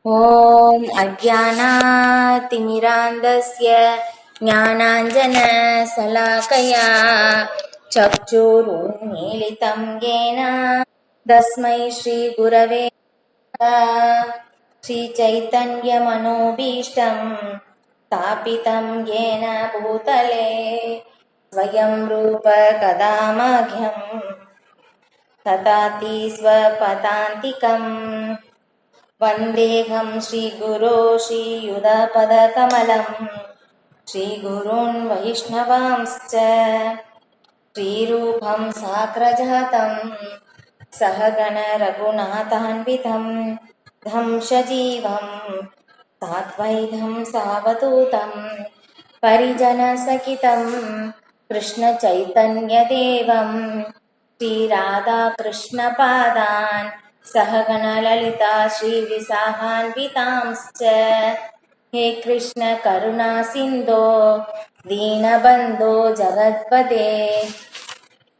ॐ अज्ञानातिमिरान्धस्य ज्ञानाञ्जनशलाकया चक्षुरुन्मीलितं येन तस्मै श्रीगुरवे नमः। श्रीचैतन्यमनोभीष्टं स्थापितं येन भूतले स्वयं रूप कदा मह्यं ददाति स्वपदान्तिकम्। वन्देऽहं श्रीगुरो श्रीयुतपदकमलं श्रीगुरून् वैष्णवांश्च श्रीरूपं साग्रजातं सहगण रघुनाथान्वितं तं सजीवं साद्वैतं सावधूतं परिजनसहितं कृष्णचैतन्यदेवं श्रीराधाकृष्णपादान् सहगण ललिता श्रीविशाखान्वितांश्च हे कृष्ण करुणा सिन्धो दीनबन्धो जगत्पते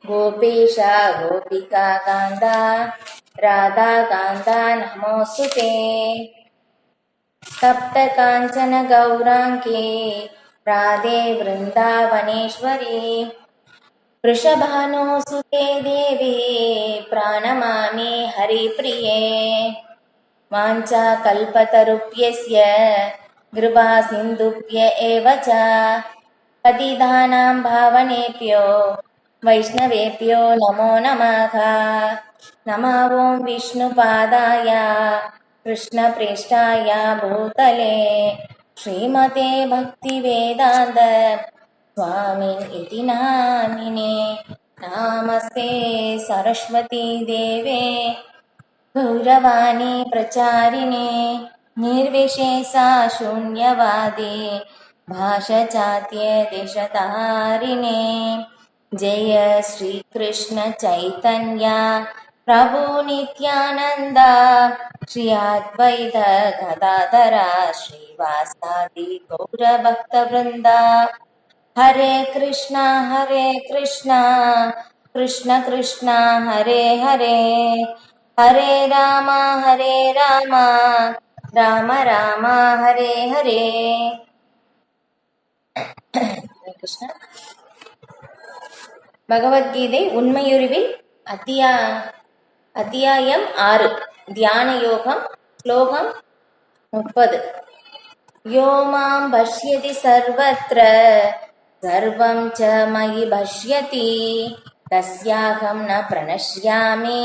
गोपेश गोपिका कान्ता राधा कान्ता नमोऽस्तुते। सप्त काञ्चन गौराङ्गी राधे वृन्दावनेश्वरी वृषभानुसुते देवी प्रणमामि हरिप्रिये। वाञ्छाकल्पतरुभ्यश्च कृपा सिन्धुभ्य एव च पतितानां पावनेभ्यो वैष्णवेभ्यो नमो नमः। नमो ॐ विष्णुपादाय कृष्णप्रेष्ठाय भूतले श्रीमते भक्तिवेदान्त स्वामिन् इति नामिने। नमस्ते सरस्वती देवे गौरवाणी प्रचारिणे निर्विशेषा शून्यवादे भाषाचार्य देशतारिणे। जय श्री कृष्ण चैतन्य प्रभु नित्यानंद श्री अद्वैत गदाधर श्रीवासादि गौरभक्तवृंद। हरे कृष्णा कृष्ण कृष्णा हरे हरे हरे राम राम राम हरे हरे। கிருஷ்ணா பகவத்கீதை உண்மையுருவில் அத்தியாயம் 6 தியான யோகம் ஸ்லோகம் 30. யோ மாம் பஷ்யதி சர்வத்ர சர்வம் ச மயி பஷ்யதி தஸ்யாஹம் ந பிரணஷ்யாமி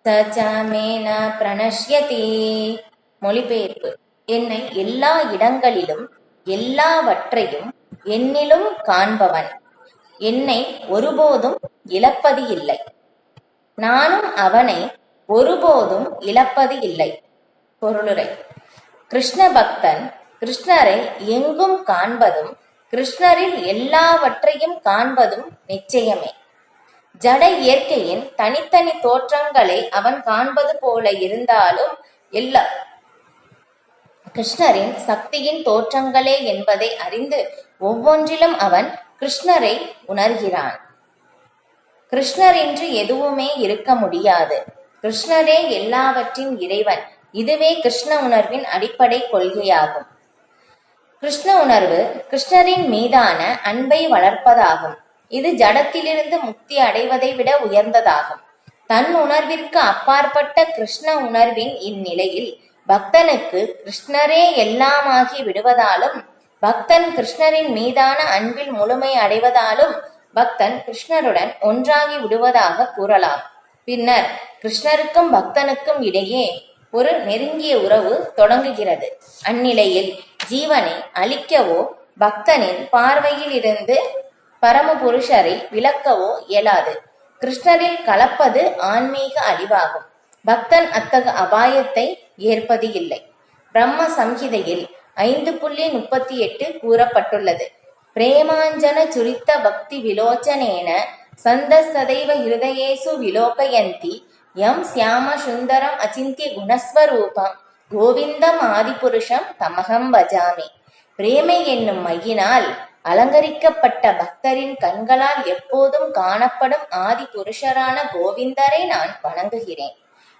ச ச மே ந பிரணஷ்யதி. மொழிபெயர்ப்பு: என்னை எல்லா இடங்களிலும் எல்லாவற்றையும் என்னிலும் காண்பவன் என்னை ஒருபோதும் இழப்பது இல்லை, நானும் அவனை ஒருபோதும் இழப்பது இல்லை. பொருளுரை: கிருஷ்ண பக்தன் கிருஷ்ணரை எங்கும் காண்பதும் கிருஷ்ணரில் எல்லாவற்றையும் காண்பதும் நிச்சயமே. ஜட இயற்கையின் தனித்தனி தோற்றங்களை அவன் காண்பது போல இருந்தாலும் எல்லா கிருஷ்ணரின் சக்தியின் தோற்றங்களே என்பதை அறிந்து ஒவ்வொன்றிலும் அவன் கிருஷ்ணரை உணர்கிறான். கிருஷ்ணரின்றி எதுவுமே இருக்க முடியாது. கிருஷ்ணரே எல்லாவற்றின் இறைவன். இதுவே கிருஷ்ண உணர்வின் அடிப்படை கொள்கையாகும். கிருஷ்ண உணர்வு கிருஷ்ணரின் மீதான அன்பை வளர்ப்பதாகும். இது ஜடத்திலிருந்து முக்தி அடைவதை விட உயர்ந்ததாகும். தன் உணர்விற்கு அப்பாற்பட்ட கிருஷ்ண உணர்வின் இந்நிலையில் பக்தனுக்கு கிருஷ்ணரே எல்லாமாகி விடுவதாலும் பக்தன் கிருஷ்ணரின் மீதான அன்பில் முழுமை அடைவதாலும் பக்தன் கிருஷ்ணருடன் ஒன்றாகி விடுவதாக கூறலாம். பின்னர் கிருஷ்ணருக்கும் பக்தனுக்கும் இடையே ஒரு நெருங்கிய உறவு தொடங்குகிறது. அந்நிலையில் ஜீவனை அழிக்கவோ பக்தனின் பார்வையில் இருந்து பரமபுருஷரை விலக்கவோ இயலாது. கிருஷ்ணரில் கலப்பது ஆன்மீக அழிவாகும். பக்தன் அத்தகு அபாயத்தை ஏற்பது இல்லை. பிரம்ம சம்ஹிதையில் 5.38 கூறப்பட்டுள்ளது. பிரேமாஞ்சன சுரித்த பக்தி விலோச்சனேன சந்தசதைவ ஹிருதயேசு விலோகயந்தி யம் சியாம சுந்தரம் அச்சிந்திய குணஸ்வரூபம் கோவிந்தம் ஆதிபுருஷம் தமகம் பஜாமி. பிரேமை என்னும் மையினால் அலங்கரிக்கப்பட்ட பக்தரின் கண்களால் எப்போதும் காணப்படும் ஆதி புருஷரான கோவிந்தரை நான் வணங்குகிறேன்.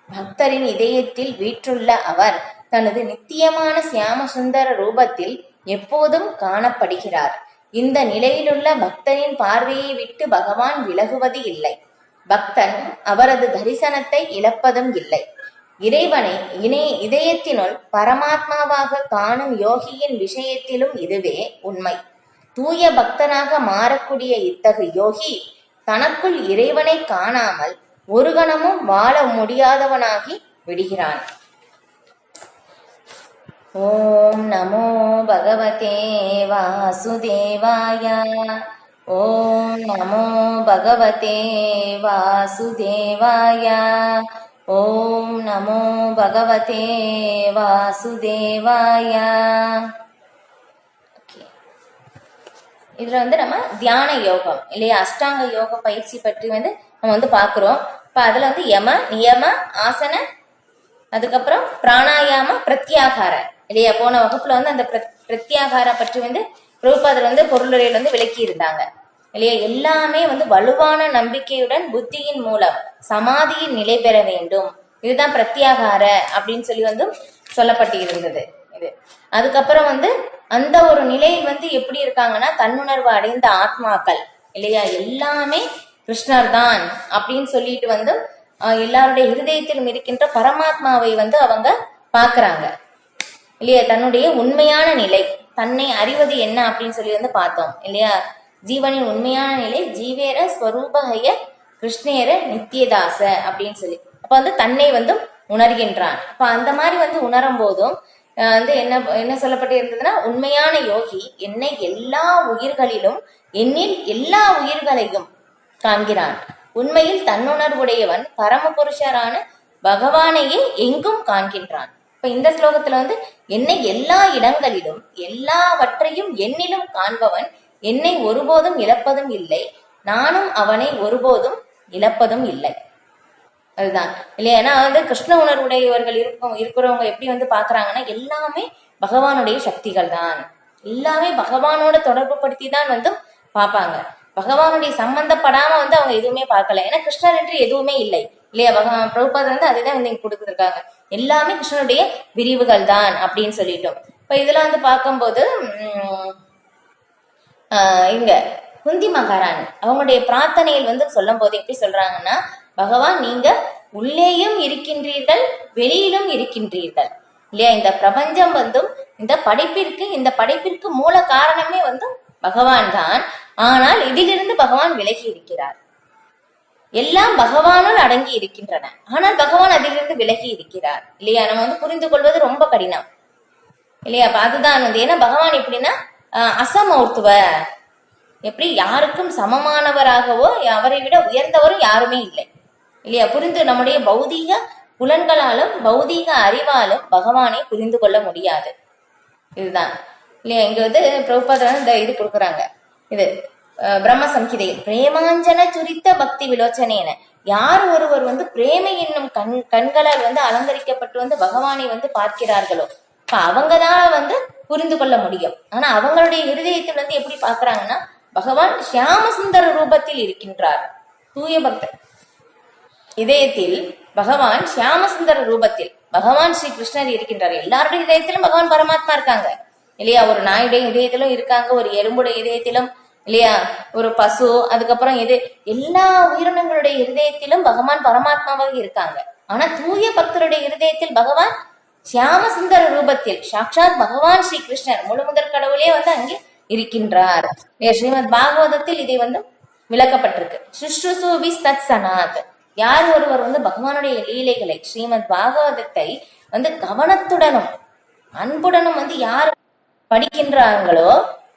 பக்தரின் இதயத்தில் வீற்றுள்ள அவர் தனது நித்தியமான சியாம சுந்தர ரூபத்தில் எப்போதும் காணப்படுகிறார். இந்த நிலையிலுள்ள பக்தனின் பார்வையை விட்டு பகவான் விலகுவது இல்லை. பக்தன் அவரது தரிசனத்தை இழப்பதும் இல்லை. இறைவனை இதயத்தினுள் பரமாத்மாவாக காணும் யோகியின் விஷயத்திலும் இதுவே உண்மை. தூய பக்தனாக மாறக்கூடிய இத்தகு யோகி தனக்குள் இறைவனை காணாமல் ஒரு கணமும் வாழ முடியாதவனாகி விடுகிறான். ஓம் நமோ பகவதே வாசுதேவாய. ஓம் நமோ பகவதே வாசுதேவாய. ஓம் நமோ பகவதே வாசுதேவாய. இதுல நம்ம தியான யோகம் இல்லையா, அஷ்டாங்க யோக பயிற்சி பற்றி நம்ம பாக்குறோம். இப்ப அதுல யம நியம ஆசன, அதுக்கப்புறம் பிராணாயாம பிரத்யாகார இல்லையா. போன வகுப்புல அந்த பிரத்யாகார பற்றி பிரபுபாதர் பொருளுரையில விளக்கி இருந்தாங்க இல்லையா. எல்லாமே வலுவான நம்பிக்கையுடன் புத்தியின் மூலம் சமாதியின் நிலை பெற வேண்டும். இதுதான் பிரத்யாகார அப்படின்னு சொல்லி சொல்லப்பட்டு இருந்தது. இது அதுக்கப்புறம் அந்த ஒரு நிலையில் எப்படி இருக்காங்கன்னா, தன்னுணர்வு அடைந்த ஆத்மாக்கள் இல்லையா, எல்லாமே கிருஷ்ணர் தான் அப்படின்னு சொல்லிட்டு எல்லாருடைய ஹிருதயத்திலும் இருக்கின்ற பரமாத்மாவை அவங்க பாக்குறாங்க இல்லையா. தன்னுடைய உண்மையான நிலை, தன்னை அறிவது என்ன அப்படின்னு சொல்லி பார்த்தோம் இல்லையா. ஜீவனின் உண்மையான நிலை ஜீவேர ஸ்வரூபஹய கிருஷ்ணேர நித்தியதாச அப்படின்னு சொல்லி அப்ப தன்னை உணர்கின்றான். அப்ப அந்த மாதிரி உணரும் போதும் என்ன சொல்லப்பட்டு இருந்ததுன்னா, உண்மையான யோகி என்னை எல்லா உயிர்களிலும் என்னில் எல்லா உயிர்களையும் காண்கிறான். உண்மையில் தன்னுணர்வுடையவன் பரமபுருஷரான பகவானையே எங்கும் காண்கின்றான். இப்ப இந்த ஸ்லோகத்துல என்னை எல்லா இடங்களிலும் எல்லாவற்றையும் என்னிலும் காண்பவன் என்னை ஒருபோதும் இழப்பதும் இல்லை, நானும் அவனை ஒருபோதும் இழப்பதும் இல்லை. அதுதான் இல்லையா. ஏன்னா கிருஷ்ண உணர்வுடையவர்கள் இருக்கிறவங்க எப்படி பாக்குறாங்கன்னா, எல்லாமே பகவானுடைய சக்திகள் தான், எல்லாமே பகவானோட தொடர்பு படுத்தி தான் பார்ப்பாங்க. பகவானுடைய சம்பந்தப்படாம அவங்க எதுவுமே பார்க்கல. ஏன்னா கிருஷ்ணர் என்று எதுவுமே இல்லை இல்லையா. பகவான் பிரபுபாதர் அதுதான் இங்க கொடுத்துருக்காங்க, எல்லாமே கிருஷ்ணனுடைய விரிவுகள் தான் அப்படின்னு சொல்லிட்டோம். இப்ப இதுல பார்க்கும்போது இங்க குந்தி மகாராணி அவங்களுடைய பிரார்த்தனையில் சொல்லும் போது எப்படி சொல்றாங்கன்னா, பகவான் நீங்க உள்ளேயும் இருக்கின்றீர்கள் வெளியிலும் இருக்கின்றீர்கள் இல்லையா. இந்த பிரபஞ்சம் இந்த படைப்பிற்கு மூல காரணமே பகவான் தான். ஆனால் இதிலிருந்து பகவான் விலகி இருக்கிறார். எல்லாம் பகவானுள் அடங்கி இருக்கின்றன, ஆனால் பகவான் அதிலிருந்து விலகி இருக்கிறார் இல்லையா. நம்ம புரிந்து கொள்வது ரொம்ப கடினம் இல்லையா. அதுதான் ஏன்னா பகவான் எப்படின்னா அசமௌர்த்துவ, எப்படி யாருக்கும் சமமானவராகவோ அவரை விட உயர்ந்தவரும் யாருமே இல்லை இல்லையா. நம்முடைய பௌதீக புலன்களாலும் பௌதீக அறிவாலும் பகவானை புரிந்து கொள்ள முடியாது. இதுதான் இல்லையா. இங்க பிரபுபாதர் இந்த இது கொடுக்குறாங்க. இது பிரம்ம சம்ஹிதையில் பிரேமாஞ்சன சுரித்த பக்தி விலோச்சனேன, யார் ஒருவர் பிரேமை என்னும் கண்களால் அலங்கரிக்கப்பட்டு பகவானை பார்க்கிறார்களோ அவங்கதான் புரிந்து கொள்ள முடியும். ஆனா அவங்களுடைய இருதயத்தில் எப்படி பாக்குறாங்கன்னா, பகவான் சியாம சுந்தர ரூபத்தில் இருக்கின்றார். தூய பக்தர் இதயத்தில் பகவான் சியாம சுந்தர ரூபத்தில் பகவான் ஸ்ரீ கிருஷ்ணர் இருக்கின்றார். எல்லாருடைய இதயத்திலும் பகவான் பரமாத்மா இருக்காங்க இல்லையா. ஒரு நாயுடைய இதயத்திலும் இருக்காங்க, ஒரு எறும்புடைய இதயத்திலும் இல்லையா, ஒரு பசு, அதுக்கப்புறம் எல்லா உயிரினங்களுடைய இருதயத்திலும் பகவான் பரமாத்மாவாக இருக்காங்க. ஆனா தூய பக்தருடைய இருதயத்தில் பகவான் சியாம சுந்தர ரூபத்தில் சாட்சாத் பகவான் ஸ்ரீ கிருஷ்ணர் முழுமுதற் கடவுளே அங்கே இருக்கின்றார். ஸ்ரீமத் பாகவதத்தில் இதை விளக்கப்பட்டிருக்கு. சுஷ்ருசூபி தத் சனாத், யார் ஒருவர் பகவானுடைய லீலைகளை ஸ்ரீமத் பாகவதத்தை கவனத்துடனும் அன்புடனும் யார் படிக்கின்றாங்களோ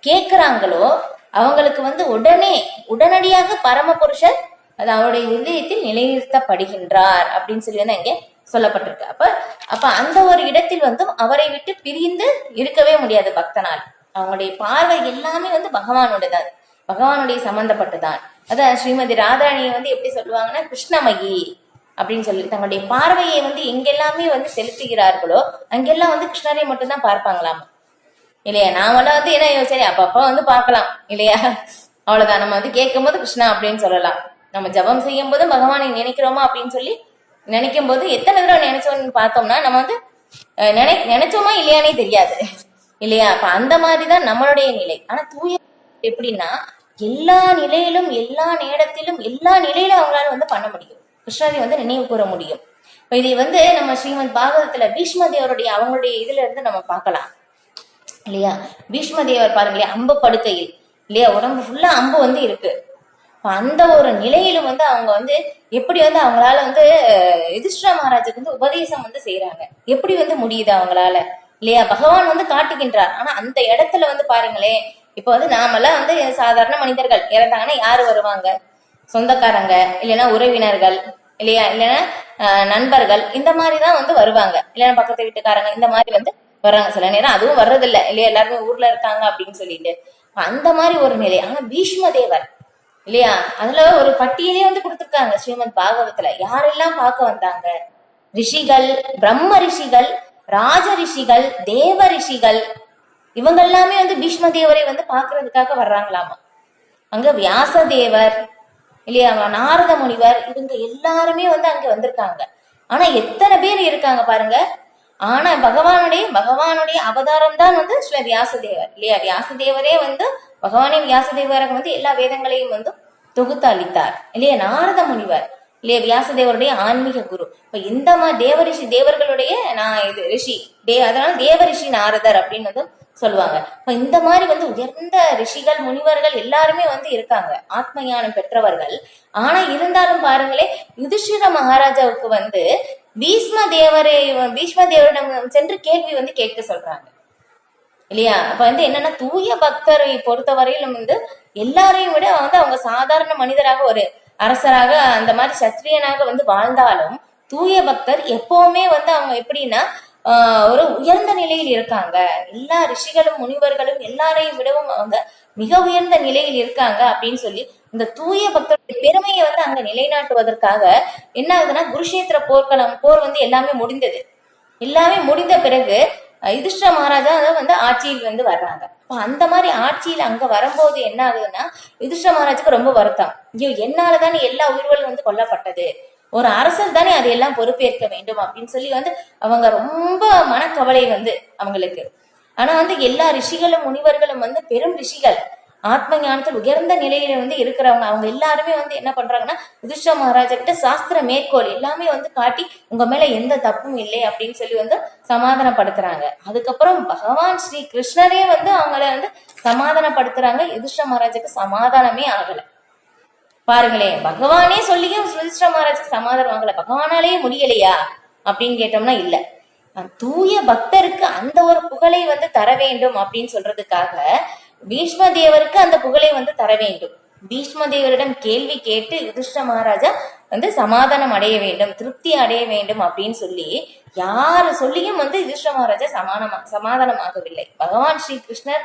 கேட்கிறாங்களோ அவங்களுக்கு உடனடியாக பரமபுருஷர் அது அவருடைய இதயத்தில் நிலைநிறுத்தப்படுகின்றார் அப்படின்னு சொல்லி இங்க சொல்லப்பட்டிருக்கு. அப்ப அந்த ஒரு இடத்தில் அவரை விட்டு பிரிந்து இருக்கவே முடியாது பக்தனால். அவங்களுடைய பார்வை எல்லாமே பகவானோடதான், பகவானுடைய சம்பந்தப்பட்டுதான். அதான் ஸ்ரீமதி ராதாராணியை எப்படி சொல்லுவாங்கன்னா, கிருஷ்ணமயி அப்படின்னு சொல்லி தங்களுடைய பார்வையை எங்கெல்லாமே செலுத்துகிறார்களோ அங்கெல்லாம் கிருஷ்ணரை மட்டும்தான் பார்ப்பாங்களாம் இல்லையா. நாமெல்லாம் என்ன சரி அப்பப்ப பார்க்கலாம் இல்லையா, அவ்வளவுதான். நம்ம கேட்கும் போது கிருஷ்ணா அப்படின்னு சொல்லலாம். நம்ம ஜபம் செய்யும் போது பகவானை நினைக்கிறோமா அப்படின்னு சொல்லி நினைக்கும் போது எத்தனை தடவை நினைச்சோம்னு பார்த்தோம்னா நம்ம நினைச்சோமா இல்லையானே தெரியாது இல்லையா. அப்ப அந்த மாதிரிதான் நம்மளுடைய நிலை. ஆனா தூய எப்படின்னா எல்லா நிலையிலும் எல்லா நேரத்திலும் எல்லா நிலையிலும் அவங்களால பண்ண முடியும், கிருஷ்ணரை நினைவு கூற முடியும். இப்ப இதை நம்ம ஸ்ரீமத் பாகவதத்துல பீஷ்ம தேவருடைய அவங்களுடைய இதுல இருந்து நம்ம பார்க்கலாம் இல்லையா. பீஷ்ம தேவர் பாருங்களேன், அம்பு படுக்கையில் இல்லையா, உடம்பு ஃபுல்லா அம்பு இருக்கு. அந்த ஒரு நிலையிலும் அவங்க எப்படி அவங்களால யுதிஷ்டிர மகாராஜுக்கு உபதேசம் செய்யறாங்க. எப்படி முடியுது அவங்களால இல்லையா. பகவான் காட்டுகின்றார். ஆனா அந்த இடத்துல பாருங்களேன், இப்ப நாமெல்லாம் சாதாரண மனிதர்கள் இறந்தாங்கன்னா யாரு வருவாங்க? சொந்தக்காரங்க, இல்லைன்னா உறவினர்கள் இல்லையா, இல்லைன்னா நண்பர்கள், இந்த மாதிரிதான் வருவாங்க. இல்லைன்னா பக்கத்து வீட்டுக்காரங்க, இந்த மாதிரி வர்றாங்க. சில நேரம் அதுவும் வர்றதில்லை இல்லையா, எல்லாருமே ஊர்ல இருக்காங்க அப்படின்னு சொல்லிட்டு அந்த மாதிரி ஒரு நிலை. ஆனா பீஷ்ம தேவர் இல்லையா, அதுல ஒரு பட்டியலே கொடுத்திருக்காங்க ஸ்ரீமத் பாகவதத்துல. யாரெல்லாம் பார்க்க வந்தாங்க? ரிஷிகள், பிரம்ம ரிஷிகள், ராஜ ரிஷிகள், தேவ ரிஷிகள், இவங்க எல்லாமே பீஷ்ம தேவரை பாக்குறதுக்காக வர்றாங்களாமா. அங்க வியாச தேவர் இல்லையா, நாரத முனிவர், இவங்க எல்லாருமே அங்க வந்திருக்காங்க. ஆனா எத்தனை பேர் இருக்காங்க பாருங்க. ஆனா பகவானுடைய அவதாரம் தான் ஸ்ரீ வியாசதேவர் இல்லையா. வியாசதேவரே பகவானே வியாசதேவருக்கு எல்லா வேதங்களையும் தொகுத்து அளித்தார் இல்லையா. நாரத முனிவர் இல்லையா, வியாசதேவருடைய ஆன்மீக குரு. இப்ப இந்த மாதிரி தேவர்களுடைய ரிஷி அதனால தேவ ரிஷி நாரதர் அப்படின்னு சொல்லுவாங்க. இப்ப இந்த மாதிரி உயர்ந்த ரிஷிகள் முனிவர்கள் எல்லாருமே இருக்காங்க, ஆத்ம ஞானம் பெற்றவர்கள். ஆனா இருந்தாலும் பாருங்களே, யுதிஷ்டிர மகாராஜாவுக்கு பீஷ்ம தேவரிடம் சென்று கேள்வி கேட்க சொல்றாங்க இல்லையா. அப்ப என்னன்னா தூய பக்தரை பொறுத்தவரையிலும் எல்லாரையும் விட அவங்க சாதாரண மனிதராக, ஒரு அரசராக, அந்த மாதிரி சத்திரியனாக வாழ்ந்தாலும் தூய பக்தர் எப்பவுமே அவங்க எப்படின்னா ஒரு உயர்ந்த நிலையில் இருக்காங்க. எல்லா ரிஷிகளும் முனிவர்களும் எல்லாரையும் விடவும் அவங்க மிக உயர்ந்த நிலையில் இருக்காங்க அப்படின்னு சொல்லி இந்த தூய பக்தருடைய பெருமையை அங்க நிலைநாட்டுவதற்காக என்ன ஆகுதுன்னா, குருஷேத்திர போர் எல்லாமே முடிந்தது. எல்லாமே முடிந்த பிறகு யுதிஷ்டிர மகாராஜா ஆட்சியில் வர்றாங்க. அந்த மாதிரி ஆட்சியில் அங்க வரும்போது என்ன ஆகுதுன்னா, யுதிஷ்டிர மகாராஜுக்கு ரொம்ப வருத்தம். ஐயோ, என்னாலதானே எல்லா உயிர்களும் கொல்லப்பட்டது, ஒரு அரசர் தானே அதையெல்லாம் பொறுப்பேற்க வேண்டும் அப்படின்னு சொல்லி அவங்க ரொம்ப மனக்கவலை அவங்களுக்கு. ஆனா எல்லா ரிஷிகளும் முனிவர்களும் பெரும் ரிஷிகள், ஆத்ம ஞானத்தில் உயர்ந்த நிலையில இருக்கிறவங்க, அவங்க எல்லாருமே என்ன பண்றாங்கன்னா, யுதிஷ்டிர மகாராஜா கிட்ட சாஸ்திர மேற்கோள் எல்லாமே காட்டி உங்க மேல எந்த தப்பும் இல்லை அப்படின்னு சொல்லி சமாதானப்படுத்துறாங்க. அதுக்கப்புறம் பகவான் ஸ்ரீ கிருஷ்ணரே அவங்கள சமாதானப்படுத்துறாங்க. யுதிஷ்டிர மகாராஜாக்கு சமாதானமே ஆகல. பாருங்களேன், பகவானே சொல்லியும் யுதிஷ்டிர மகாராஜுக்கு சமாதானம் ஆகல. பகவானாலேயே முடியலையா அப்படின்னு கேட்டோம்னா இல்ல. தூய பக்தருக்கு அந்த ஒரு புகழை தர வேண்டும் அப்படின்னு சொல்றதுக்காக பீஷ்ம தேவருக்கு அந்த புகழை தர வேண்டும். பீஷ்ம தேவரிடம் கேள்வி கேட்டு யுதிஷ்டிர மகாராஜா சமாதானம் அடைய வேண்டும், திருப்தி அடைய வேண்டும் அப்படின்னு சொல்லி யாரு சொல்லியும் யுதிஷ்டிர மகாராஜா சமாதானமாகவில்லை. பகவான் ஸ்ரீ கிருஷ்ணர்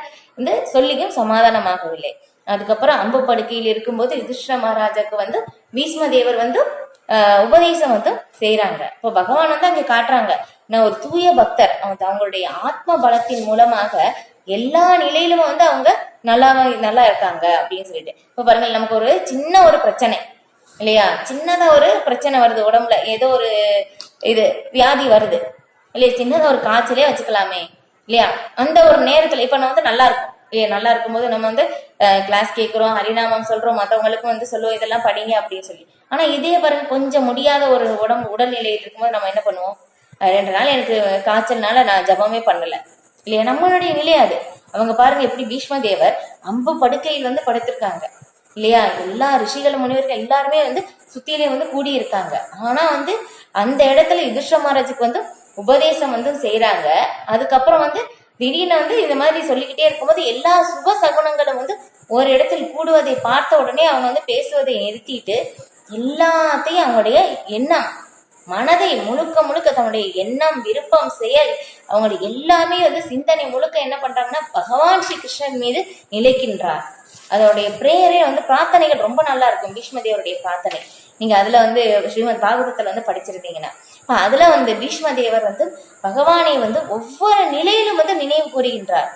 சொல்லியும் சமாதானமாகவில்லை. அதுக்கப்புறம் அம்பு படுக்கையில் இருக்கும்போது யுதிஷ்டிர மகாராஜாக்கு பீஷ்ம தேவர் உபதேசம் செய்யறாங்க. இப்போ பகவான் அங்க காட்டுறாங்க, நான் ஒரு தூய பக்தர், அவங்களுடைய ஆத்ம பலத்தின் மூலமாக எல்லா நிலையிலும் அவங்க நல்லா இருக்காங்க அப்படின்னு சொல்லிட்டு. இப்ப பாருங்க, நமக்கு ஒரு சின்ன ஒரு பிரச்சனை இல்லையா, சின்னதா ஒரு பிரச்சனை வருது, உடம்புல ஏதோ ஒரு வியாதி வருது இல்லையா, சின்னதா ஒரு காய்ச்சலே வச்சுக்கலாமே இல்லையா. அந்த ஒரு நேரத்துல இப்ப நம்ம நல்லா இருக்கும் இல்லையா, நல்லா இருக்கும்போது நம்ம கிளாஸ் கேட்கிறோம், ஹரிநாமம் சொல்றோம், மற்றவங்களுக்கும் சொல்லுவோம் இதெல்லாம் படிங்க அப்படின்னு சொல்லி. ஆனா இதே பாருங்க, கொஞ்சம் முடியாத ஒரு உடல்நிலையில் இருக்கும்போது நம்ம என்ன பண்ணுவோம், 2 நாள் எனக்கு காய்ச்சல்னால நான் ஜபமே பண்ணல இல்லையா, நம்மளுடைய நிலை அது. அவங்க பாருங்க எப்படி பீஷ்ம தேவர் அம்பு படுக்கையில் படுத்திருக்காங்க இல்லையா. எல்லா ரிஷிகள் முனிவர்கள் எல்லாருமே சுத்தியிலே கூடி இருக்காங்க. ஆனா அந்த இடத்துல யுதிஷ்டிர மகாராஜுக்கு உபதேசம் செய்யறாங்க. அதுக்கப்புறம் திடீர்னு இந்த மாதிரி சொல்லிக்கிட்டே இருக்கும்போது எல்லா சுப சகுனங்களும் ஒரு இடத்தில் கூடுவதை பார்த்த உடனே அவங்க பேசுவதை நிறுத்திட்டு எல்லாத்தையும் அவங்களுடைய எண்ணம், மனதை முழுக்க தன்னுடைய எண்ணம், விருப்பம், செயல், அவங்களுடைய எல்லாமே சிந்தனை முழுக்க என்ன பண்றாங்கன்னா பகவான் ஸ்ரீ கிருஷ்ணன் மீது நிலைக்கின்றார். அதோடைய பிரேயரே பிரார்த்தனைகள் ரொம்ப நல்லா இருக்கும். பீஷ்ம தேவருடைய பிரார்த்தனை நீங்க அதுல ஸ்ரீமத் பாகவதத்துல படிச்சிருந்தீங்கன்னா அதுல பீஷ்ம தேவர் பகவானை ஒவ்வொரு நிலையிலும் நினைவு கூறுகின்றார்.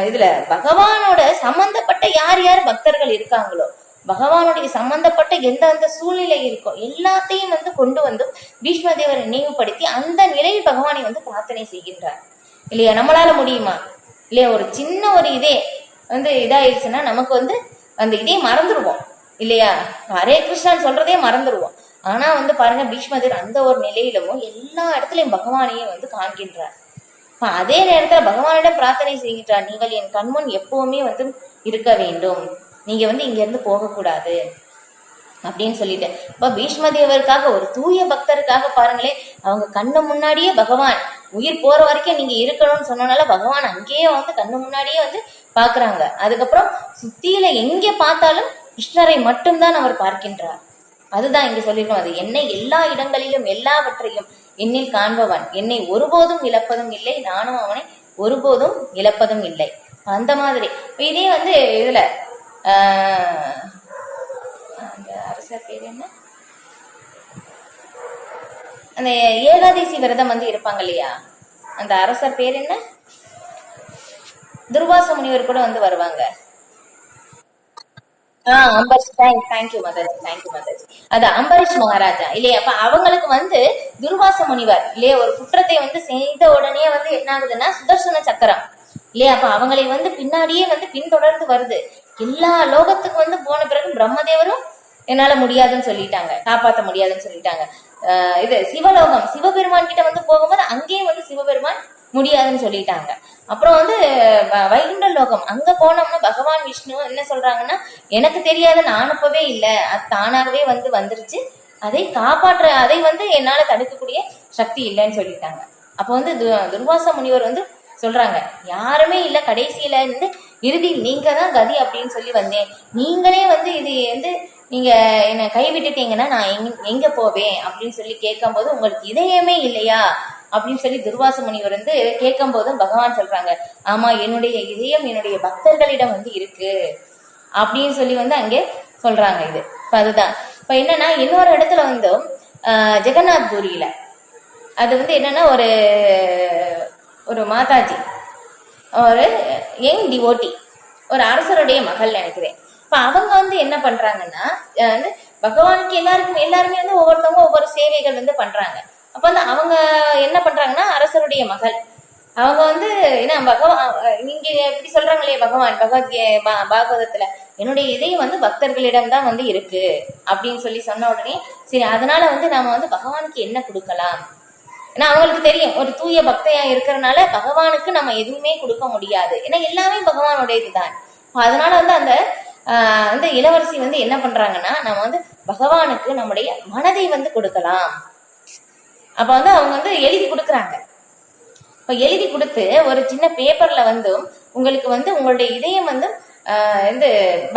இதுல பகவானோட சம்பந்தப்பட்ட யார் யார் பக்தர்கள் இருக்காங்களோ பகவானுடைய சம்பந்தப்பட்ட எந்த அந்த சூழ்நிலை இருக்கோ எல்லாத்தையும் வந்து கொண்டு வந்து பீஷ்ம தேவரை நினைவுபடுத்தி அந்த நிலையில் பகவானை வந்து பிரார்த்தனை செய்கின்றார் இல்லையா. நம்மளால முடியுமா இல்லையா? ஒரு சின்ன ஒரு இதே வந்து இதாயிருச்சுன்னா நமக்கு வந்து அந்த இதே மறந்துடுவோம் இல்லையா. ஹரே கிருஷ்ணான்னு சொல்றதே மறந்துடுவோம். ஆனா வந்து பாருங்க, பீஷ்மதேவர் அந்த ஒரு நிலையிலும் எல்லா இடத்துலயும் பகவானையும் வந்து காண்கின்றார். அதே நேரத்துல பகவானிடம் பிரார்த்தனை செய்கின்றார், நீங்கள் என் கண்முன் எப்பவுமே வந்து இருக்க வேண்டும், நீங்க வந்து இங்க இருந்து போகக்கூடாது அப்படின்னு சொல்லிட்டு. இப்ப பீஷ்மதேவருக்காக, ஒரு தூய பக்தருக்காக பாருங்களேன், அவங்க கண்ணு முன்னாடியே பகவான் உயிர் போற வரைக்கும் நீங்க இருக்கணும்னு சொன்னனால பகவான் அங்கேயே வந்து கண்ணு முன்னாடியே வந்து பாக்குறாங்க. அதுக்கப்புறம் சுத்தியில எங்க பார்த்தாலும் கிருஷ்ணரை மட்டும்தான் அவர் பார்க்கின்றார். அதுதான் இங்க சொல்லிருக்கோம், அது என்னை எல்லா இடங்களிலும் எல்லாவற்றையும் என்னில் காண்பவன் என்னை ஒருபோதும் இழப்பதும் இல்லை, நானும் அவனை ஒருபோதும் இழப்பதும் இல்லை. அந்த மாதிரி இதே வந்து இதுல அந்த அரசர் பேர் என்ன, அந்த ஏகாதசி விரதம் வந்து இருப்பாங்க இல்லையா, அந்த அரசர் பேர் என்ன, துர்வாச முனிவர் கூட வந்து வருவாங்க. அது அம்பரீஷ் மகாராஜா இல்லையா. அப்ப அவங்களுக்கு வந்து துர்வாச முனிவர் இல்லையா ஒரு குற்றத்தை வந்து செய்த உடனே வந்து என்ன ஆகுதுன்னா சுதர்சன சக்கரம் இல்லையா. அப்ப அவங்களை வந்து பின்னாடியே வந்து பின்தொடர்ந்து வருது. எல்லா லோகத்துக்கு வந்து போன பிறகு பிரம்மதேவரும் என்னால முடியாதுன்னு சொல்லிட்டாங்க, காப்பாற்ற முடியாதுன்னு சொல்லிட்டாங்க. இது சிவலோகம், சிவபெருமான் கிட்ட வந்து போகும்போது அங்கேயும் வந்து சிவபெருமான் முடியாதுன்னு சொல்லிட்டாங்க. அப்புறம் வந்து வைகுண்ட லோகம், அங்க போனோம்னா பகவான் விஷ்ணு என்ன சொல்றாங்கன்னா, எனக்கு தெரியாத நான் அனுப்பவே இல்லை, அது தானாகவே வந்து வந்துருச்சு, அதை காப்பாற்ற, அதை வந்து என்னால தடுக்கக்கூடிய சக்தி இல்லைன்னு சொல்லிட்டாங்க. அப்ப வந்து துர்வாச முனிவர் வந்து சொல்றாங்க, யாருமே இல்ல, கடைசியில இருந்து இறுதியில் நீங்க தான் கதி அப்படின்னு சொல்லி வந்தேன், நீங்களே வந்து இது வந்து நீங்க என்னை கைவிட்டுட்டீங்கன்னா நான் எங்க போவேன் அப்படின்னு சொல்லி கேட்கும் போது, உங்களுக்கு இதயமே இல்லையா அப்படின்னு சொல்லி துர்வாச முனிவர் வந்து கேட்கும் போதும் பகவான் சொல்றாங்க, ஆமா என்னுடைய இதயம் என்னுடைய பக்தர்களிடம் வந்து இருக்கு அப்படின்னு சொல்லி வந்து அங்கே சொல்றாங்க. இது இப்ப அதுதான் இப்ப என்னன்னா, இன்னொரு இடத்துல வந்து ஜெகநாத் பூரியில அது வந்து என்னன்னா, ஒரு மாதாஜி, ஒரு யங் டிவோட்டி, ஒரு அரசருடைய மகள் நினைக்கிறேன். இப்ப அவங்க வந்து என்ன பண்றாங்கன்னா, வந்து பகவானுக்கு எல்லாருமே வந்து ஒவ்வொருத்தவங்க ஒவ்வொரு சேவைகள் வந்து பண்றாங்க. அப்ப வந்து அவங்க என்ன பண்றாங்கன்னா, அரசருடைய மகள் அவங்க வந்து என்ன நீங்க எப்படி சொல்றாங்களே பகவான் பாகவதத்துல என்னுடைய இதயம் வந்து பக்தர்களிடம் தான் வந்து இருக்கு அப்படின்னு சொல்லி சொன்ன உடனே, சரி அதனால வந்து நாம வந்து பகவானுக்கு என்ன கொடுக்கலாம், ஏன்னா அவங்களுக்கு தெரியும் ஒரு தூய பக்தையா இருக்கிறதுனால பகவானுக்கு நம்ம எதுவுமே கொடுக்க முடியாது, ஏன்னா எல்லாமே பகவானுடைய இதுதான். அதனால வந்து அந்த இளவரசி வந்து என்ன பண்றாங்கன்னா, நம்ம வந்து பகவானுக்கு நம்முடைய மனதை வந்து கொடுக்கலாம். அப்ப வந்து அவங்க வந்து எழுதி கொடுக்குறாங்க. இப்ப எழுதி கொடுத்து ஒரு சின்ன பேப்பர்ல வந்து உங்களுக்கு வந்து உங்களுடைய இதயம் வந்து இந்த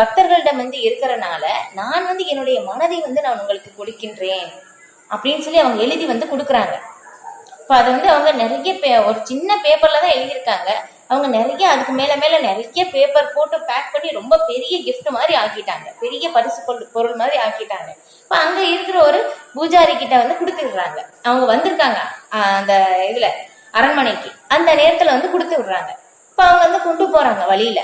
பக்தர்களிடம் வந்து இருக்கிறனால நான் வந்து என்னுடைய மனதை வந்து நான் உங்களுக்கு கொடுக்கின்றேன் அப்படின்னு சொல்லி அவங்க எழுதி வந்து கொடுக்குறாங்க. இப்ப அதை வந்து அவங்க நிறைய ஒரு சின்ன பேப்பர்ல தான் எழுதியிருக்காங்க. அவங்க நிறைய அதுக்கு மேல நிறைய பேப்பர் போட்டு பேக் பண்ணி ரொம்ப பெரிய கிஃப்ட் மாதிரி ஆக்கிட்டாங்க, பெரிய பரிசு பொருள் மாதிரி ஆக்கிட்டாங்க. இப்ப அங்க இருக்கிற ஒரு பூஜாரி கிட்ட வந்து கொடுத்துடுறாங்க. அவங்க வந்திருக்காங்க அந்த இதுல அரண்மனைக்கு, அந்த நேரத்துல வந்து கொடுத்து விடுறாங்க. இப்ப அவங்க வந்து கொண்டு போறாங்க, வழியில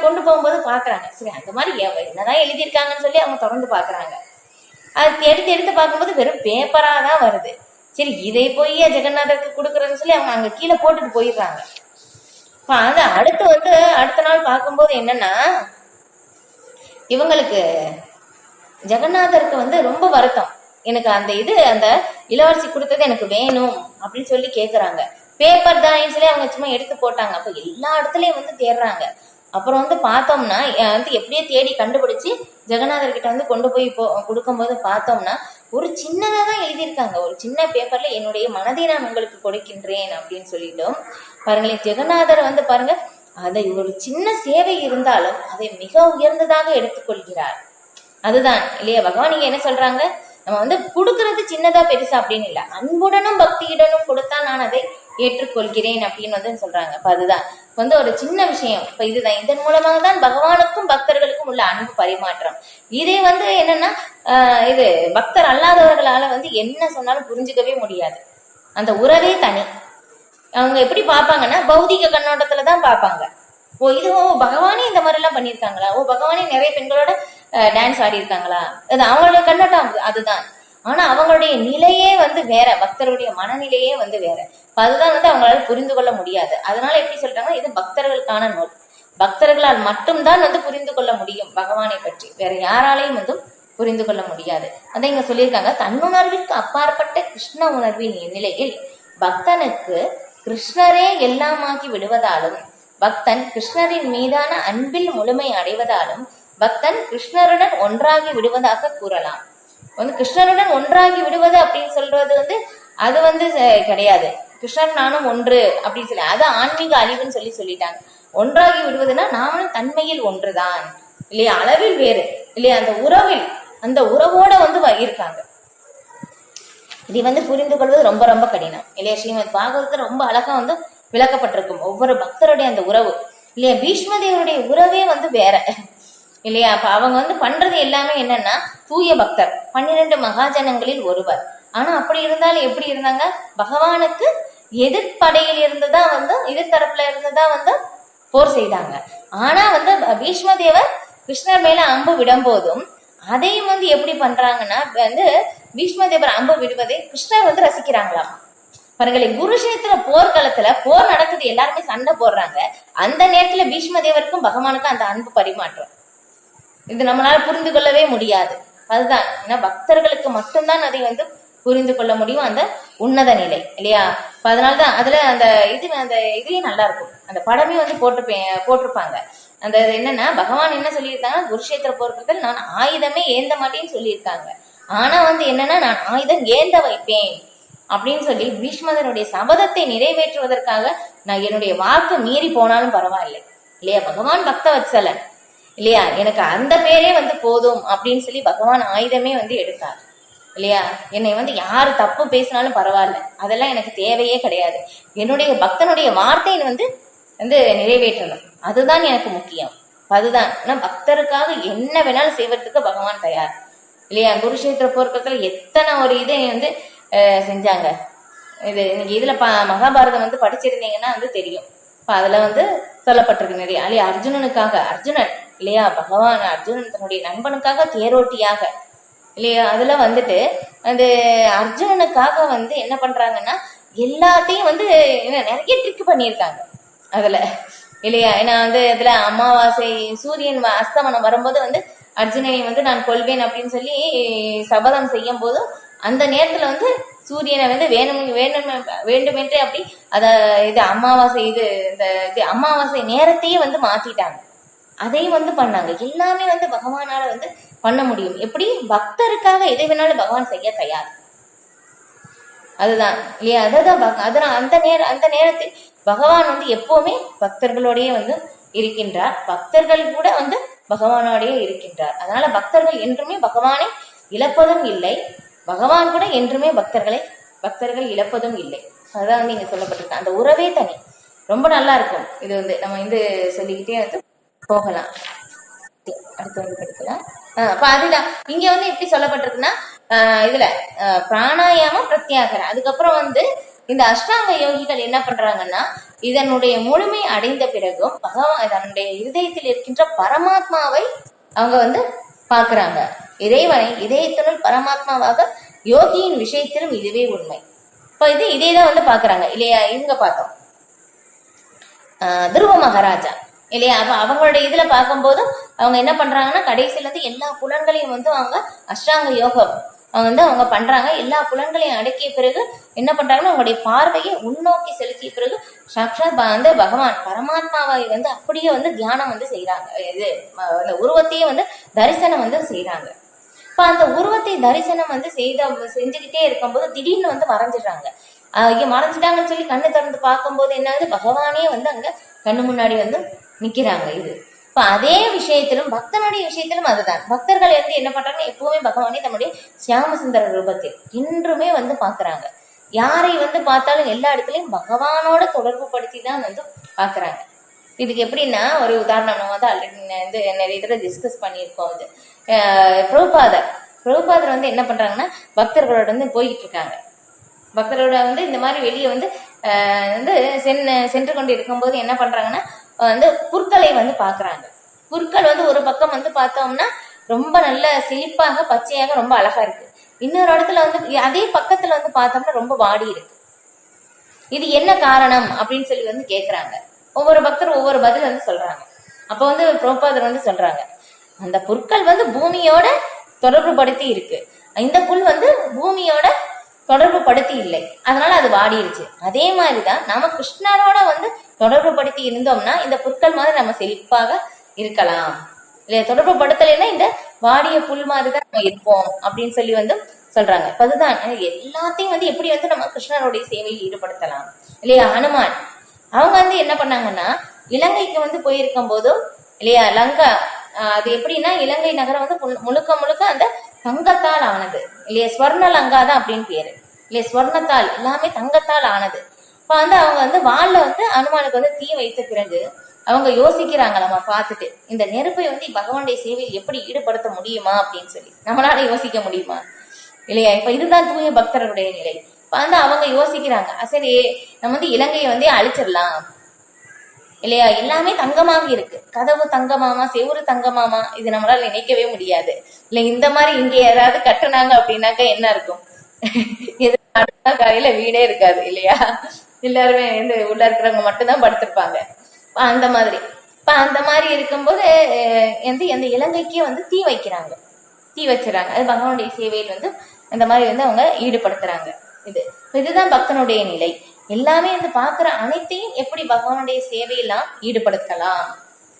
கொண்டு போகும்போது பாக்குறாங்க, சரி அந்த மாதிரி என்னதான் எழுதியிருக்காங்கன்னு சொல்லி அவங்க தொடர்ந்து பாக்குறாங்க. அது எடுத்து பார்க்கும்போது வெறும் பேப்பரா தான் வருது. சரி இதை போய் ஜெகநாதருக்கு கொடுக்குறதுன்னு சொல்லி அவங்க அங்க கீழே போட்டுட்டு போயிடுறாங்க. அது அடுத்த நாள் பார்க்கும்போது என்னன்னா, இவங்களுக்கு ஜெகநாதருக்கு வந்து ரொம்ப வருத்தம், எனக்கு அந்த இளவரசி கொடுத்தது எனக்கு வேணும் அப்படின்னு சொல்லி கேக்குறாங்க. பேப்பர் தான் சொல்லி அவங்க சும்மா எடுத்து போட்டாங்க. அப்ப எல்லா இடத்துலயும் வந்து தேடுறாங்க. அப்புறம் வந்து பார்த்தோம்னா வந்து எப்படியே தேடி கண்டுபிடிச்சு ஜெகநாதர்கிட்ட வந்து கொண்டு போய் கொடுக்கும்போது பார்த்தோம்னா ஒரு சின்னதா தான் எழுதியிருக்காங்க, ஒரு சின்ன பேப்பர்ல என்னுடைய மனதை நான் உங்களுக்கு கொடுக்கின்றேன் அப்படின்னு சொல்லிட்டோம். பாருங்களேன், ஜெகநாதர் வந்து பாருங்க, அதை ஒரு சின்ன சேவை இருந்தாலும் அதை மிக உயர்ந்ததாக எடுத்துக்கொள்கிறார். அதுதான் இல்லையா, பகவான் நீங்க என்ன சொல்றாங்க, நம்ம வந்து கொடுக்கறது சின்னதா பெருசா அப்படின்னு இல்லை, அன்புடனும் பக்தியுடனும் கொடுத்தா நான் அதை ஏற்றுக்கொள்கிறேன் அப்படின்னு வந்து சொல்றாங்க. அப்ப அதுதான் வந்து ஒரு சின்ன விஷயம். இப்ப இதுதான், இதன் மூலமாக தான் பகவானுக்கும் பக்தர்களுக்கும் உள்ள அன்பு பரிமாற்றம். இதே வந்து என்னன்னா, இது பக்தர் அல்லாதவர்களால வந்து என்ன சொன்னாலும் புரிஞ்சுக்கவே முடியாது, அந்த உறவே தனி. அவங்க எப்படி பார்ப்பாங்கன்னா பௌதிக கண்ணோட்டத்துலதான் பார்ப்பாங்க. இது பகவானே இந்த மாதிரி எல்லாம் பண்ணியிருக்காங்களா, பகவானே நிறைய பெண்களோட டான்ஸ் ஆடி இருக்காங்களா? அது அவங்களுடைய கண்ணோட்டம் அதுதான். ஆனா அவங்களுடைய நிலையே வந்து வேற, பக்தருடைய மனநிலையே வந்து வேற. அதுதான் வந்து அவங்களால புரிந்து கொள்ள முடியாது. அதனால எப்படி சொல்றாங்கன்னா இது பக்தர்களுக்கான நூல், பக்தர்களால் மட்டும்தான் வந்து புரிந்து கொள்ள முடியும் பகவானை பற்றி, வேற யாராலையும் வந்து புரிந்து கொள்ள முடியாது. அதை இங்க சொல்லியிருக்காங்க. தன்னுணர்விற்கு அப்பாற்பட்ட கிருஷ்ண உணர்வின் நிலையில் பக்தனுக்கு கிருஷ்ணரே எல்லாமாகி விடுவதாலும், பக்தன் கிருஷ்ணரின் மீதான அன்பில் முழுமை அடைவதாலும் பக்தன் கிருஷ்ணருடன் ஒன்றாகி விடுவதாக கூறலாம். வந்து கிருஷ்ணருடன் ஒன்றாகி விடுவது அப்படின்னு சொல்றது வந்து அது வந்து கிடையாது. கிருஷ்ணர் நானும் ஒன்று அப்படின்னு சொல்லி அது ஆன்மீக அழிவுன்னு சொல்லிட்டாங்க. ஒன்றாகி விடுவதுன்னா நாமளும் தன்மையில் ஒன்றுதான் இல்லையா, அளவில் வேறு இல்லையா, அந்த உறவில் அந்த உறவோட வந்து இருக்காங்க. இதை வந்து புரிந்து கொள்வது ரொம்ப ரொம்ப கடினம் இல்லையா. ஸ்ரீமத் பாகவதத்துல ரொம்ப அழகா வந்து விளக்கப்பட்டிருக்கும் ஒவ்வொரு பக்தருடைய அந்த உறவு இல்லையா. பீஷ்மதேவருடைய உறவே வந்து வேற இல்லையா. அப்ப அவங்க வந்து பண்றது எல்லாமே என்னன்னா தூய பக்தர், 12 மகாஜனங்களில் ஒருவர். ஆனா அப்படி இருந்தாலும் எப்படி இருந்தாங்க, பகவானுக்கு எதிர்ப்படையில் இருந்துதான் வந்து எதிர்த்தரப்புல இருந்துதான் வந்து போர் செய்தாங்க. ஆனா வந்து பீஷ்மதேவர் கிருஷ்ணர் மேல அம்பு விடும் போதும் அதையும் வந்து எப்படி பண்றாங்கன்னா வந்து பீஷ்மதேவர் அம்பு விடுவதை கிருஷ்ணர் வந்து ரசிக்கிறாங்களாம். பாருங்களேன், குருஷேத்திர போர்க்களத்துல போர் நடக்குது, எல்லாருமே சண்டை போடுறாங்க. அந்த நேரத்துல பீஷ்மதேவருக்கும் பகவானுக்கும் அந்த அன்பு பரிமாற்றம் இது நம்மளால புரிந்து கொள்ளவே முடியாது. அதுதான் ஏன்னா பக்தர்களுக்கு மட்டும்தான் அதை வந்து புரிந்து கொள்ள முடியும், அந்த உன்னத நிலை இல்லையா. அதனாலதான் அதுல அந்த இதுவே நல்லா இருக்கும். அந்த படமே வந்து போட்டிருப்பாங்க. அந்த என்னன்னா பகவான் என்ன சொல்லியிருக்காங்க, குருஷேத்திர போர்க்களத்தில் நான் ஆயுதமே ஏந்த மாட்டேன்னு சொல்லியிருக்காங்க. ஆனா வந்து என்னன்னா நான் ஆயுதம் ஏந்த வைப்பேன் அப்படின்னு சொல்லி பீஷ்மதனுடைய சபதத்தை நிறைவேற்றுவதற்காக நான் என்னுடைய வாக்கு மீறி போனாலும் பரவாயில்லை இல்லையா. பகவான் பக்த வத்சலன் இல்லையா, எனக்கு அந்த பேரே வந்து போதும் அப்படின்னு சொல்லி பகவான் ஆயுதமே வந்து எடுத்தார் இல்லையா. என்னை வந்து யாரு தப்பு பேசினாலும் பரவாயில்ல, அதெல்லாம் எனக்கு தேவையே கிடையாது. என்னுடைய பக்தனுடைய வார்த்தையை வந்து நிறைவேற்றணும், அதுதான் எனக்கு முக்கியம். அதுதான் ஆனா பக்தருக்காக என்ன வேணாலும் செய்வதற்கு பகவான் தயார் இல்லையா. குருஷேத்திர போர்க்களத்துல எத்தனை ஒரு இதை வந்து செஞ்சாங்க. நீங்க இதுல மகாபாரதம் வந்து படிச்சிருந்தீங்கன்னா வந்து தெரியும். அதுல வந்து சொல்லப்பட்டிருக்கு நிறைய இல்லையா. அர்ஜுனன் இல்லையா, பகவான் அர்ஜுனன் தன்னுடைய நண்பனுக்காக தேரோட்டியாக இல்லையா. அதுல வந்துட்டு அந்த அர்ஜுனனுக்காக வந்து என்ன பண்றாங்கன்னா எல்லாத்தையும் வந்து நிறைய ட்ரிக் பண்ணியிருக்காங்க அதுல இல்லையா. ஏன்னா வந்து அதுல அமாவாசை சூரியன் அஸ்தமனம் வரும்போது வந்து அர்ஜுனனை வந்து நான் கொள்வேன் அப்படின்னு சொல்லி சபதம் செய்யும் போது அந்த நேரத்துல வந்து சூரியனை வந்து வேண்டுமென்றே அப்படி இது அமாவாசை அமாவாசை நேரத்தையே வந்து மாத்திட்டாங்க. அதையும் வந்து பண்ணாங்க. எல்லாமே வந்து பகவானால வந்து பண்ண முடியும். எப்படி பக்தருக்காக எதை வேணாலும் பகவான் செய்ய தயார். அதுதான் இல்லையா. அததான் அந்த நேரத்தில் பகவான் வந்து எப்பவுமே பக்தர்களோடயே வந்து இருக்கின்றார். பக்தர்கள் கூட வந்து பகவானோடயே இருக்கின்றார். அதனால பக்தர்கள் என்றுமே பகவானை இழப்பதும் இல்லை, பகவான் கூட என்றுமே பக்தர்கள் இழப்பதும் இல்லை. அதுதான் வந்து இங்க சொல்லப்பட்டிருக்கு. அந்த உறவே தனி, ரொம்ப நல்லா இருக்கும். இது வந்து நம்ம வந்து சொல்லிக்கிட்டே வந்து போகலாம். அடுத்து வந்து படிக்கலாம். அதுதான் இங்க வந்து எப்படி சொல்லப்பட்டிருக்குன்னா இதுல பிராணாயாமம் பிரத்யாகரம், அதுக்கப்புறம் வந்து இந்த அஷ்டாங்க யோகிகள் என்ன பண்றாங்கன்னா இதனுடைய முழுமை அடைந்த பிறகும் பகவான் தன்னுடைய இருதயத்தில் இருக்கின்ற பரமாத்மாவை அவங்க வந்து பாக்குறாங்க. இறைவனை இதயத்தினுள் பரமாத்மாவாக யோகியின் விஷயத்திலும் இதுவே உண்மை. இப்ப இதேதான் வந்து பாக்குறாங்க இல்லையா. இவங்க பார்த்தோம் துருவ மகாராஜா இல்லையா. அப்ப அவங்களுடைய இதுல பார்க்கும்போது அவங்க என்ன பண்றாங்கன்னா கடைசியில இருந்து எல்லா புலன்களையும் வந்து அவங்க அஷ்டாங்க யோகம் அவங்க பண்றாங்க. எல்லா புலன்களையும் அடக்கிய பிறகு என்ன பண்றாங்கன்னா அவங்களுடைய பார்வையை உள்நோக்கி செலுத்திய பிறகு சாட்சாத் வந்து பகவான் பரமாத்மாவை வந்து அப்படியே வந்து தியானம் வந்து செய்யறாங்க. அந்த உருவத்தையே வந்து தரிசனம் வந்து செய்யறாங்க. இப்ப அந்த உருவத்தை தரிசனம் வந்து செஞ்சுக்கிட்டே இருக்கும்போது திடீர்னு வந்து மறைஞ்சிடுறாங்க. மறைஞ்சிட்டாங்கன்னு சொல்லி கண்ணு திறந்து பார்க்கும்போது என்ன பகவானே வந்து அங்க கண்ணு முன்னாடி வந்து நிக்கிறாங்க. இப்ப அதே விஷயத்திலும் பக்தனுடைய விஷயத்திலும் அதுதான். பக்தர்கள் வந்து என்ன பண்றாங்க, எப்பவுமே பகவானே தன்னுடைய சியாமசுந்தர ரூபத்தில் என்றுமே வந்து பாக்குறாங்க. யாரை வந்து பார்த்தாலும் எல்லா இடத்துலயும் பகவானோட தொடர்பு படுத்தி தான் வந்து பாக்குறாங்க. இதுக்கு எப்படின்னா ஒரு உதாரணம் நம்ம வந்து ஆல்ரெடி வந்து நிறைய தடவை டிஸ்கஸ் பண்ணியிருக்கோம். இது பிரபுபாதர் வந்து என்ன பண்றாங்கன்னா பக்தர்களோட வந்து போய்கிட்டு இருக்காங்க. பக்தரோட வந்து இந்த மாதிரி வெளியே வந்து சென்று கொண்டு இருக்கும்போது என்ன பண்றாங்கன்னா வந்து புற்களை வந்து பாக்குறாங்க. புற்கள் வந்து ஒரு பக்கம் வந்து பார்த்தோம்னா ரொம்ப நல்ல செழிப்பாக பச்சையாக ரொம்ப அழகா இருக்கு. இன்னொரு இடத்துல வந்து அதே பக்கத்துல வந்து பார்த்தோம்னா ரொம்ப வாடி இருக்கு. இது என்ன காரணம் அப்படின்னு சொல்லி வந்து கேக்குறாங்க. ஒவ்வொரு பக்தர் ஒவ்வொரு பதில் வந்து சொல்றாங்க. அப்ப வந்து பிரபுபாதர் வந்து சொல்றாங்க, அந்த புற்கள் வந்து பூமியோட தொடர்பு படுத்தி இருக்கு, இந்த புல் வந்து பூமியோட தொடர்பு படுத்தி இல்லை, அதனால அது வாடிருச்சு. அதே மாதிரிதான் நம்ம கிருஷ்ணரோட வந்து தொடர்பு படுத்தி இருந்தோம்னா இந்த புற்கள் மாதிரி நம்ம செழிப்பாக இருக்கலாம். இல்லையா, தொடர்பு படுத்தலைன்னா இந்த வாடிய புல் மாதிரிதான் நம்ம இருப்போம் அப்படின்னு சொல்லி வந்து சொல்றாங்க. அதுதான் எல்லாத்தையும் வந்து எப்படி வந்து நம்ம கிருஷ்ணருடைய சேவையில் ஈடுபடுத்தலாம். இல்லையா, ஹனுமான் அவங்க வந்து என்ன பண்ணாங்கன்னா, இலங்கைக்கு வந்து போயிருக்கும் போதும் இல்லையா, லங்கா அது எப்படின்னா இலங்கை நகரம் வந்து முழுக்க முழுக்க அந்த தங்கத்தால் ஆனது இல்லையா, ஸ்வர்ண லங்கா தான் அப்படின்னு பேரு இல்லையா, ஸ்வர்ணத்தால் எல்லாமே தங்கத்தால் ஆனது. இப்ப வந்து அவங்க வந்து வாள்ல வந்து அனுமானுக்கு வந்து தீ வைத்த பிறகு அவங்க யோசிக்கிறாங்க, நம்ம பார்த்துட்டு இந்த நெருப்பை வந்து பகவானுடைய சேவையில் எப்படி ஈடுபடுத்த முடியுமா அப்படின்னு சொல்லி நம்மளால யோசிக்க முடியுமா இல்லையா. இப்ப இதுதான் தூய பக்தருடைய நிலை. இப்ப வந்து அவங்க யோசிக்கிறாங்க, சரி நம்ம வந்து இலங்கையை வந்து அழிச்சிடலாம் இல்லையா, எல்லாமே தங்கமாக இருக்கு, கதவு தங்கமாமா, செவுறு தங்கமாமா, இது நம்மளால நினைக்கவே முடியாது இல்ல. இந்த மாதிரி இங்க யாராவது கட்டுனாங்க அப்படின்னாக்கா என்ன இருக்கும், காலையில வீடே இருக்காது இல்லையா, எல்லாருமே வந்து உள்ள இருக்கிறவங்க மட்டும்தான் படுத்திருப்பாங்க. அந்த மாதிரி அந்த மாதிரி இருக்கும்போது அந்த இலங்கைக்கே வந்து தீ வைக்கிறாங்க, தீ வச்சுறாங்க. அது பகவானுடைய சேவையில் வந்து அந்த மாதிரி வந்து அவங்க ஈடுபடுத்துறாங்க. இதுதான் பக்தனுடைய நிலை. எல்லாமே வந்து பாக்குற அனைத்தையும் எப்படி பகவானுடைய சேவையெல்லாம் ஈடுபடுத்தலாம்,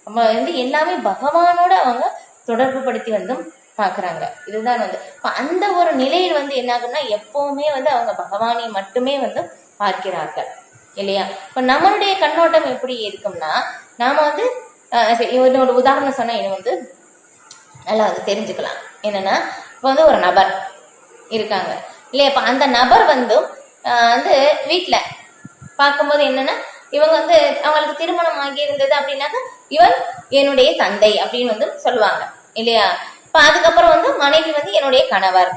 நம்ம வந்து எல்லாமே பகவானோட அவங்க தொடர்பு படுத்தி வந்து பாக்குறாங்க. இதுதான் வந்து அந்த ஒரு நிலையில் வந்து என்ன ஆகும்னா எப்பவுமே வந்து அவங்க பகவானை மட்டுமே வந்து பார்க்கிறார்கள் இல்லையா. இப்ப நம்மளுடைய கண்ணோட்டம் எப்படி இருக்கும்னா, நாம வந்து ஒரு உதாரணம் சொன்னா இது வந்து நல்லா வந்து தெரிஞ்சுக்கலாம். என்னன்னா, இப்ப வந்து ஒரு நபர் இருக்காங்க இல்லையா, இப்ப அந்த நபர் வந்து வீட்டுல பார்க்கும்போது என்னன்னா, இவங்க வந்து அவங்களுக்கு திருமணம் ஆகி இருந்தது அப்படின்னாக்க இவன் என்னுடைய தந்தை அப்படின்னு வந்து சொல்லுவாங்க இல்லையா. இப்ப அதுக்கப்புறம் வந்து மனைவி வந்து என்னுடைய கணவர்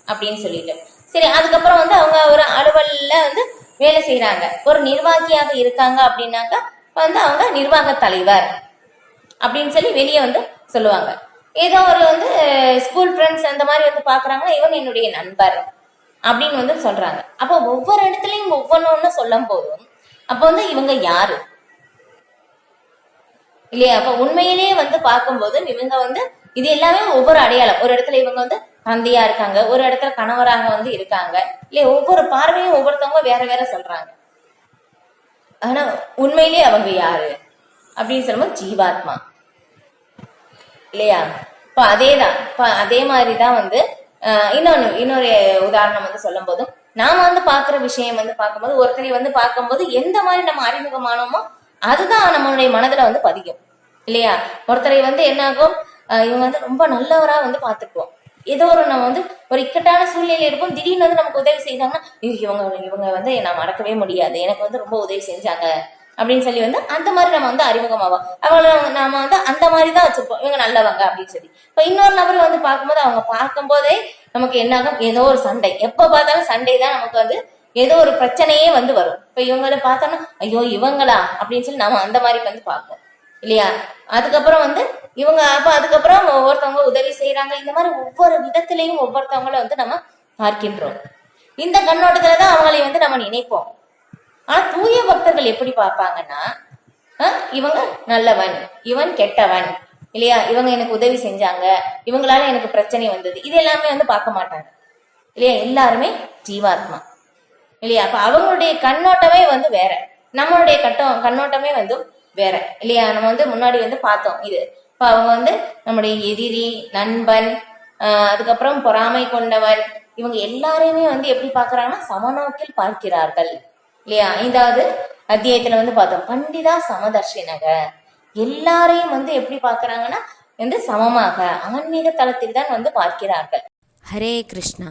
அப்படின்னு சொல்லிட்டு, சரி அதுக்கப்புறம் வந்து அவங்க ஒரு அலுவல்ல வந்து வேலை செய்யறாங்க, ஒரு நிர்வாகியாக இருக்காங்க அப்படின்னாக்கா வந்து அவங்க நிர்வாக தலைவர் அப்படின்னு சொல்லி வெளியே வந்து சொல்லுவாங்க. ஏதோ ஒரு வந்து ஸ்கூல் ஃப்ரெண்ட்ஸ் அந்த மாதிரி வந்து பாக்குறாங்கன்னா இவங்க என்னுடைய நண்பர் அப்படின்னு வந்து சொல்றாங்க. அப்போ ஒவ்வொரு இடத்துலயும் ஒவ்வொன்னு சொல்லும் போதும் அப்ப வந்து இவங்க யாரு இல்லையா. அப்ப உண்மையிலேயே வந்து பார்க்கும்போது இவங்க வந்து இது எல்லாமே ஒவ்வொரு அடையாளம். ஒரு இடத்துல இவங்க வந்து தந்தையா இருக்காங்க, ஒரு இடத்துல கணவராக வந்து இருக்காங்க இல்லையா. ஒவ்வொரு பார்வையும் ஒவ்வொருத்தவங்க வேற வேற சொல்றாங்க. ஆனா உண்மையிலேயே அவங்க யாரு அப்படின்னு சொல்லும்போது ஜீவாத்மா இல்லையா. இப்ப அதேதான், அதே மாதிரிதான் வந்து இன்னொரு உதாரணம் வந்து சொல்லும் போதும் நாம வந்து பாக்குற விஷயம் வந்து பார்க்கும்போது ஒருத்தரை வந்து பார்க்கும்போது எந்த மாதிரி நம்ம அறிமுகமானோமோ அதுதான் நம்மளுடைய மனதுல வந்து பதிக்கும் இல்லையா. ஒருத்தரை வந்து என்ன ஆகும், இவங்க வந்து ரொம்ப நல்லவரா வந்து பார்த்துக்குவோம். ஏதோ ஒரு நம்ம வந்து ஒரு இக்கட்டான சூழ்நிலையில இருப்போம், திடீர்னு வந்து நமக்கு உதவி செய்தாங்கன்னா இவங்க வந்து நான் மறக்கவே முடியாது, எனக்கு வந்து ரொம்ப உதவி செஞ்சாங்க அப்படின்னு சொல்லி வந்து அந்த மாதிரி நம்ம வந்து அறிமுகமாவோம். அவங்கள நாம வந்து அந்த மாதிரிதான் வச்சிருப்போம், இவங்க நல்லவங்க அப்படின்னு சொல்லி. இப்ப இன்னொரு நபர் வந்து பார்க்கும்போது அவங்க பார்க்கும் போதே நமக்கு என்ன ஆகும், ஏதோ ஒரு சண்டை, எப்ப பார்த்தாலும் சண்டை தான் நமக்கு வந்து ஏதோ ஒரு பிரச்சனையே வந்து வரும். இப்ப இவங்களை பார்த்தோம்னா ஐயோ இவங்களா அப்படின்னு சொல்லி நாம அந்த மாதிரி வந்து பார்ப்போம் இல்லையா. அதுக்கப்புறம் வந்து இவங்க அதுக்கப்புறம் ஒவ்வொருத்தவங்க உதவி செய்யறாங்க. இந்த மாதிரி ஒவ்வொரு விதத்திலையும் ஒவ்வொருத்தவங்கள வந்து நம்ம பார்க்கின்றோம். இந்த கண்ணோட்டத்துலதான் அவங்களை வந்து நம்ம நினைப்போம். ஆனா தூய பக்தர்கள் எப்படி பார்ப்பாங்கன்னா, இவங்க நல்லவன், இவன் கெட்டவன் இல்லையா, இவங்க எனக்கு உதவி செஞ்சாங்க, இவங்களால எனக்கு பிரச்சனை வந்தது, இது எல்லாமே வந்து பார்க்க மாட்டாங்க இல்லையா. எல்லாருமே ஜீவாத்மா இல்லையா. அப்ப அவங்களுடைய கண்ணோட்டமே வந்து வேற, நம்மளுடைய கண்ணோட்டமே வந்து வேற இல்லையா. நம்ம வந்து முன்னாடி வந்து பார்த்தோம் இது. இப்ப அவங்க வந்து நம்முடைய எதிரி, நண்பன், அதுக்கப்புறம் பொறாமை கொண்டவன், இவங்க எல்லாரையுமே வந்து எப்படி பார்க்கறாங்கன்னா சமநோக்கில் பார்க்கிறார்கள் இல்லையா. 5வது அத்தியாயத்துல வந்து பார்த்தோம், பண்டிதா சமதர்ஷினக, எல்லாரையும் வந்து எப்படி பார்க்கறாங்கன்னா வந்து சமமாக ஆன்மீக தளத்தில் தான் வந்து பார்க்கிறார்கள். ஹரே கிருஷ்ணா.